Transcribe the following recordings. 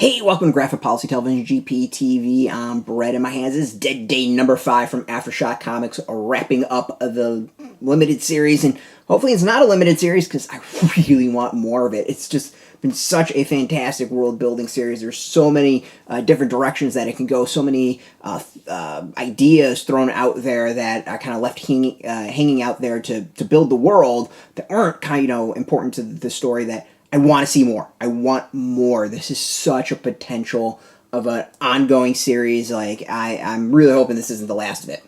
Hey, welcome to Graphic Policy Television, GPTV. I'm Brett. In my hands is Dead Day number 5 from AfterShock Comics, wrapping up the limited series. And hopefully it's not a limited series because I really want more of it. It's just been such a fantastic world-building series. There's so many different directions that it can go, so many ideas thrown out there that I kind of left hanging out there to build the world that aren't important to the story that I want to see more. I want more. This is such a potential of an ongoing series. I'm really hoping this isn't the last of it.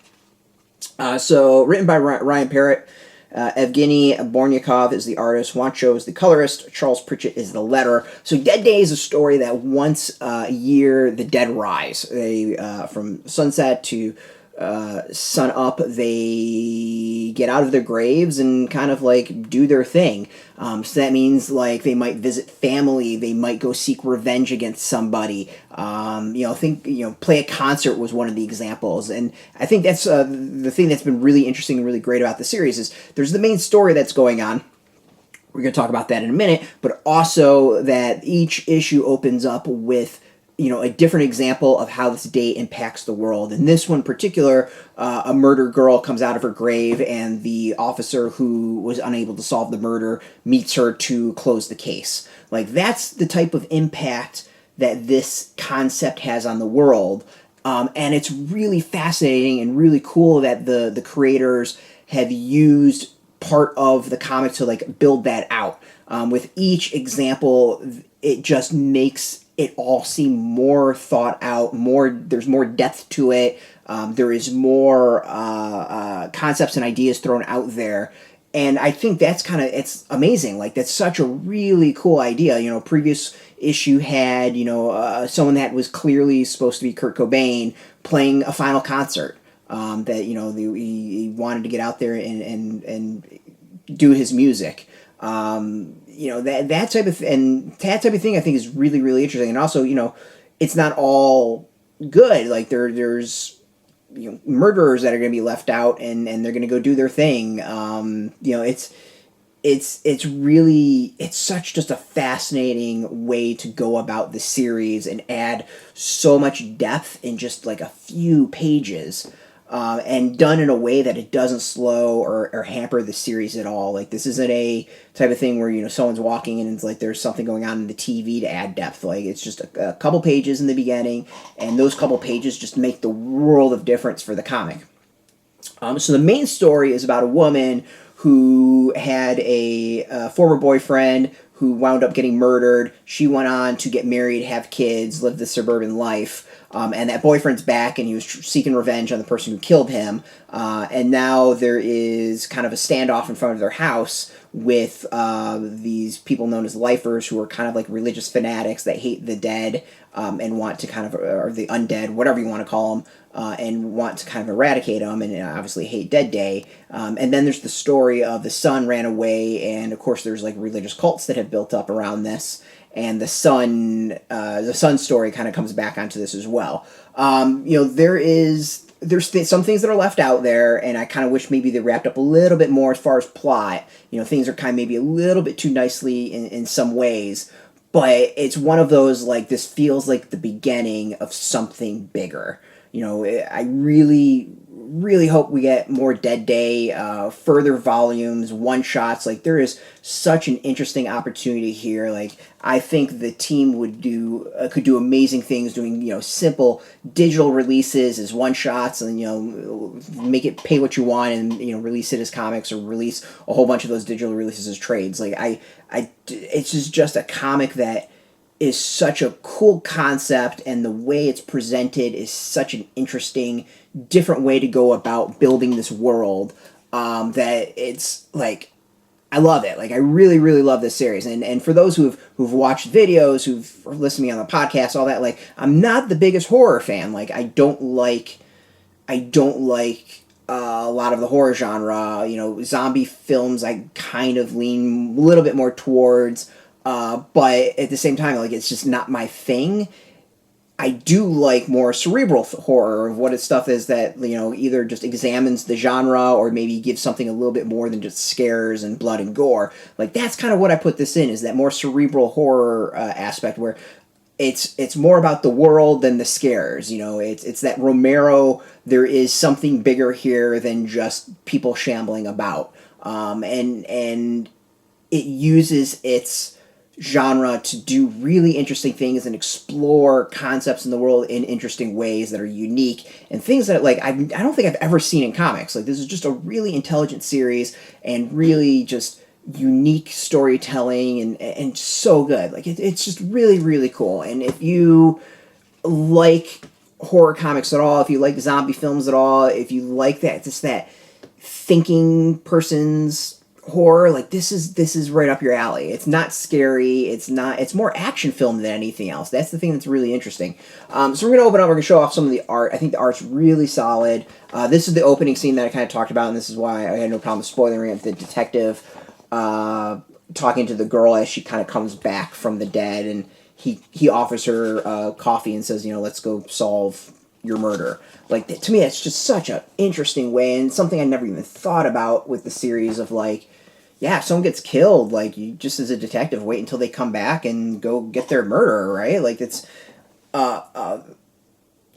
So, written by Ryan Parrot. Evgeniy Bornyakov is the artist. Juancho is the colorist. Charles Pritchett is the letterer. So, Dead Day is a story that once a year the dead rise. They from sunset to sun up, they get out of their graves and kind of do their thing. So that means they might visit family, they might go seek revenge against somebody. Play a concert was one of the examples, and I think that's the thing that's been really interesting and really great about the series is there's the main story that's going on. We're going to talk about that in a minute, but also that each issue opens up with a different example of how this day impacts the world. In this one in particular, a murdered girl comes out of her grave, and the officer who was unable to solve the murder meets her to close the case. That's the type of impact that this concept has on the world. And it's really fascinating and really cool that the creators have used part of the comic to build that out. With each example, it just makes it all seem more thought out, there's more depth to it, there is more concepts and ideas thrown out there, and I think that's it's amazing. That's such a really cool idea. Previous issue had, someone that was clearly supposed to be Kurt Cobain playing a final concert, that, he wanted to get out there and do his music. That type of thing I think is really, really interesting. And also, it's not all good. There's murderers that are going to be left out, and they're going to go do their thing. It's such just a fascinating way to go about the series and add so much depth in just a few pages. And done in a way that it doesn't slow or hamper the series at all. This isn't a type of thing where, someone's walking and it's there's something going on in the TV to add depth. It's just a couple pages in the beginning, and those couple pages just make the world of difference for the comic. So the main story is about a woman who had a former boyfriend who wound up getting murdered. She went on to get married, have kids, live the suburban life. And that boyfriend's back, and he was seeking revenge on the person who killed him. And now there is kind of a standoff in front of their house with these people known as lifers, who are kind of religious fanatics that hate the dead and want to or the undead, whatever you want to call them, and want to kind of eradicate them, and obviously hate Dead Day. And then there's the story of the son ran away, and of course there's religious cults that have built up around this. And the son story kind of comes back onto this as well. There's some things that are left out there, and I kind of wish maybe they wrapped up a little bit more as far as plot. Things are kind of maybe a little bit too nicely in some ways, but it's one of those this feels like the beginning of something bigger. I really hope we get more Dead Day, further volumes, one-shots. There is such an interesting opportunity here. I think the team could do amazing things doing, simple digital releases as one-shots, and, make it pay what you want and, release it as comics, or release a whole bunch of those digital releases as trades. It's just a comic that is such a cool concept, and the way it's presented is such an interesting, different way to go about building this world, that it's I love it. I really, really love this series. And for those who've watched videos, who've listened to me on the podcast, all that, I'm not the biggest horror fan. I don't like a lot of the horror genre. Zombie films I kind of lean a little bit more towards. But at the same time, it's just not my thing. I do like more cerebral horror of what its stuff is that, either just examines the genre or maybe gives something a little bit more than just scares and blood and gore. That's kind of what I put this in, is that more cerebral horror aspect where it's more about the world than the scares. You know, it's that Romero. There is something bigger here than just people shambling about, and it uses its genre to do really interesting things and explore concepts in the world in interesting ways that are unique and things that like I don't think I've ever seen in comics. Like this is just a really intelligent series and really just unique storytelling and so good. Like it's just really really cool. And if you like horror comics at all, if you like zombie films at all, if you like that just that thinking person's horror, like this is right up your alley. It's not scary, it's more action film than anything else. That's the thing that's really interesting. So we're gonna open up, we're gonna show off some of the art. I think the art's really solid. This is the opening scene that I kind of talked about, and this is why I had no problem spoiling it. The detective talking to the girl as she kind of comes back from the dead, and he offers her coffee and says, you know, let's go solve your murder. Like, to me, it's just such an interesting way, and something I never even thought about with the series of, like, yeah, if someone gets killed, like, you just as a detective wait until they come back and go get their murderer, right? Like, it's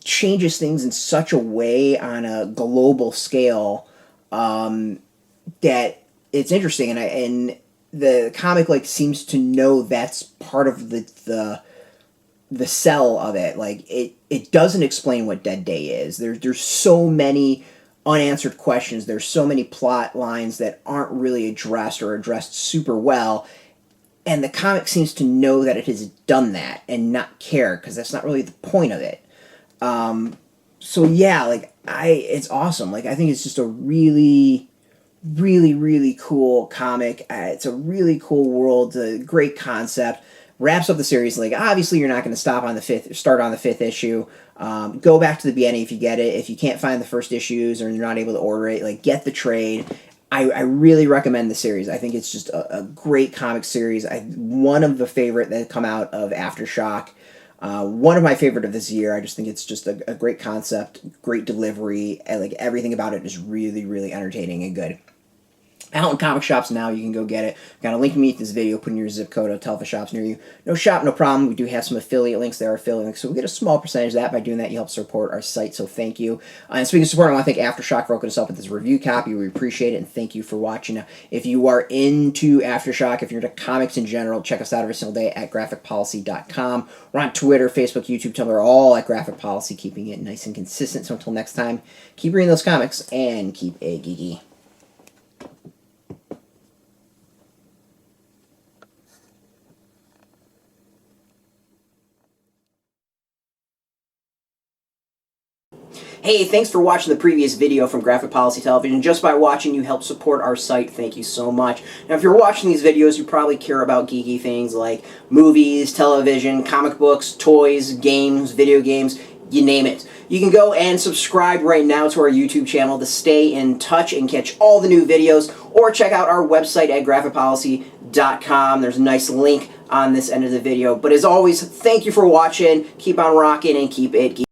changes things in such a way on a global scale that it's interesting, and the comic, like, seems to know that's part of the sell of it. Like it doesn't explain what Dead Day is. There's so many unanswered questions. There's so many plot lines that aren't really addressed or addressed super well. And the comic seems to know that it has done that and not care, because that's not really the point of it. So yeah, like it's awesome. Like I think it's just a really, really, really cool comic. It's a really cool world. A great concept. Wraps up the series. Like obviously you're not going to start on the fifth issue. Go back to the beginning if you get it. If you can't find the first issues or you're not able to order it, like get the trade. I really recommend the series. I think it's just a great comic series. One of the favorite that come out of AfterShock. One of my favorite of this year. I just think it's just a great concept, great delivery, and like everything about it is really, really entertaining and good. Out in comic shops now, you can go get it. Got a link beneath this video. Put in your zip code. I'll tell if a shop's near you. No shop, no problem. We do have some affiliate links. There are affiliate links, so we get a small percentage of that. By doing that, you help support our site, so thank you. And speaking of support, I want to thank AfterShock for hooking us up with this review copy. We appreciate it, and thank you for watching. Now, if you are into AfterShock, if you're into comics in general, check us out every single day at graphicpolicy.com. We're on Twitter, Facebook, YouTube, Tumblr, all at Graphic Policy, keeping it nice and consistent. So until next time, keep reading those comics, and keep it geeky. Hey, thanks for watching the previous video from Graphic Policy Television. Just by watching, you help support our site. Thank you so much. Now, if you're watching these videos, you probably care about geeky things like movies, television, comic books, toys, games, video games, you name it. You can go and subscribe right now to our YouTube channel to stay in touch and catch all the new videos, or check out our website at graphicpolicy.com. There's a nice link on this end of the video. But as always, thank you for watching. Keep on rocking and keep it geeky.